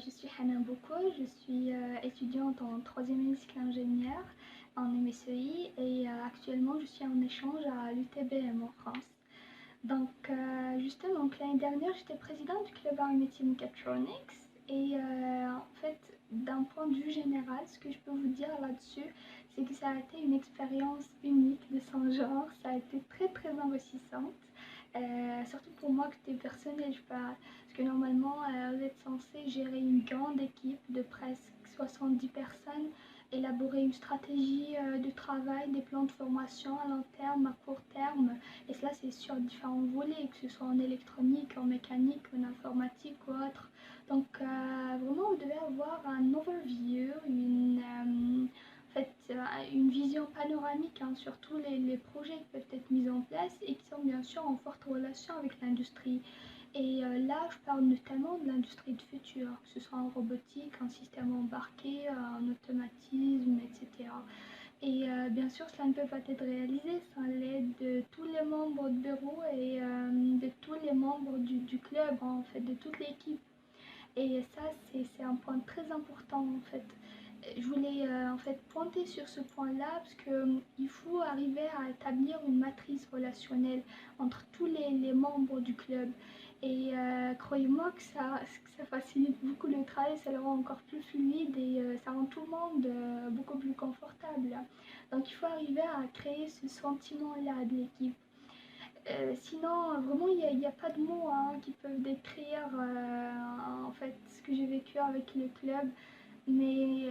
je suis Hana Boko, je suis étudiante en troisième année cycle ingénieur en MSEI et actuellement je suis en échange à l'UTBM en France. Donc justement, l'année dernière j'étais présidente du club Arts et Métiers Mécatronics et en fait d'un point de vue général, ce que je peux vous dire là-dessus, c'est que ça a été une expérience unique de son genre, ça a été très enrichissante. Surtout pour moi côté personnel, je parle. Parce que normalement, vous êtes censé gérer une grande équipe de presque 70 personnes, élaborer une stratégie de travail, des plans de formation à long terme, à court terme. Et cela, c'est sur différents volets, que ce soit en électronique, en mécanique, en informatique ou autre. Donc, vraiment, vous devez avoir un overview, une vision panoramique sur tous les projets qui peuvent être mis en place et qui sont bien sûr en forte relation avec l'industrie. Et là, je parle notamment de l'industrie de futur, que ce soit en robotique, en système embarqué, en automatisme, etc. Et bien sûr, cela ne peut pas être réalisé sans l'aide de tous les membres de bureau et de tous les membres du club, en fait, de toute l'équipe. Et ça, c'est un point très important, en fait. Je voulais en fait pointer sur ce point-là parce qu'il faut arriver à établir une matrice relationnelle entre tous les membres du club. Et croyez-moi que ça facilite beaucoup le travail, ça le rend encore plus fluide et ça rend tout le monde beaucoup plus confortable. Donc il faut arriver à créer ce sentiment-là de l'équipe. Sinon, vraiment, il n'y a pas de mots qui peuvent décrire en fait ce que j'ai vécu avec le club. Mais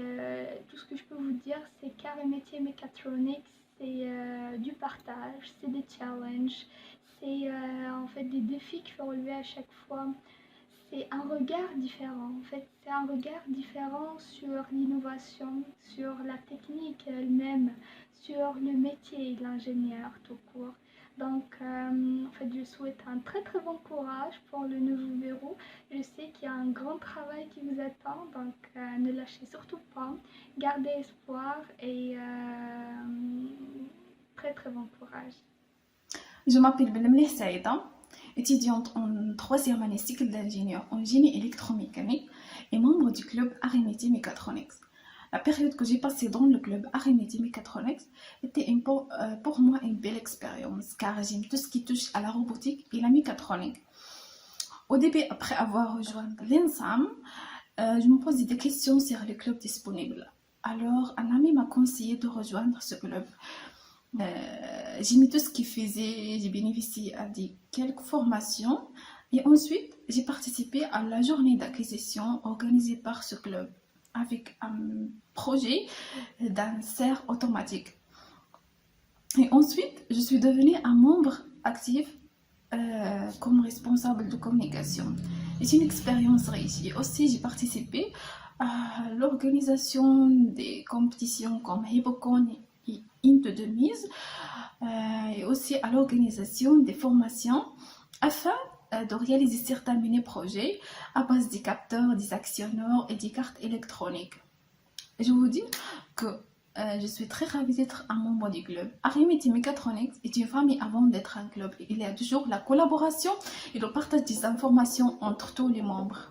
tout ce que je peux vous dire, c'est qu'Arts et Métiers Mécatronics, c'est du partage, c'est des challenges, c'est en fait des défis qu'il faut relever à chaque fois. C'est un regard différent, en fait, c'est un regard différent sur l'innovation, sur la technique elle-même, sur le métier de l'ingénieur tout court. Donc, en fait, je souhaite un très bon courage pour le nouveau bureau. Je sais qu'il y a un grand travail qui vous attend, donc ne lâchez surtout pas, gardez espoir et très bon courage. Je m'appelle Benemleh Saïda, étudiante en troisième année cycle d'ingénieur en génie électromécanique et membre du club Arts et Métiers Mécatronics. La période que j'ai passée dans le club Arts et Métiers Mécatronics était pour moi une belle expérience car j'aime tout ce qui touche à la robotique et la mécatronique. Au début, après avoir rejoint l'ENSAM, je me posais des questions sur le club disponible. Alors, un ami m'a conseillé de rejoindre ce club. J'ai mis tout ce qu'il faisait, j'ai bénéficié à quelques formations et ensuite j'ai participé à la journée d'acquisition organisée par ce club avec un projet d'un serre automatique. Et ensuite, je suis devenue un membre actif comme responsable de communication. C'est une expérience riche. Et aussi, j'ai participé à l'organisation des compétitions comme Hebocon et Into de Mise, et aussi à l'organisation des formations afin de réaliser certains mini-projets à base des capteurs, des actionneurs et des cartes électroniques. Je vous dis que je suis très ravie d'être un membre du club. Arts et Métiers Mécatronics est une famille avant d'être un club. Il y a toujours la collaboration et le partage des informations entre tous les membres.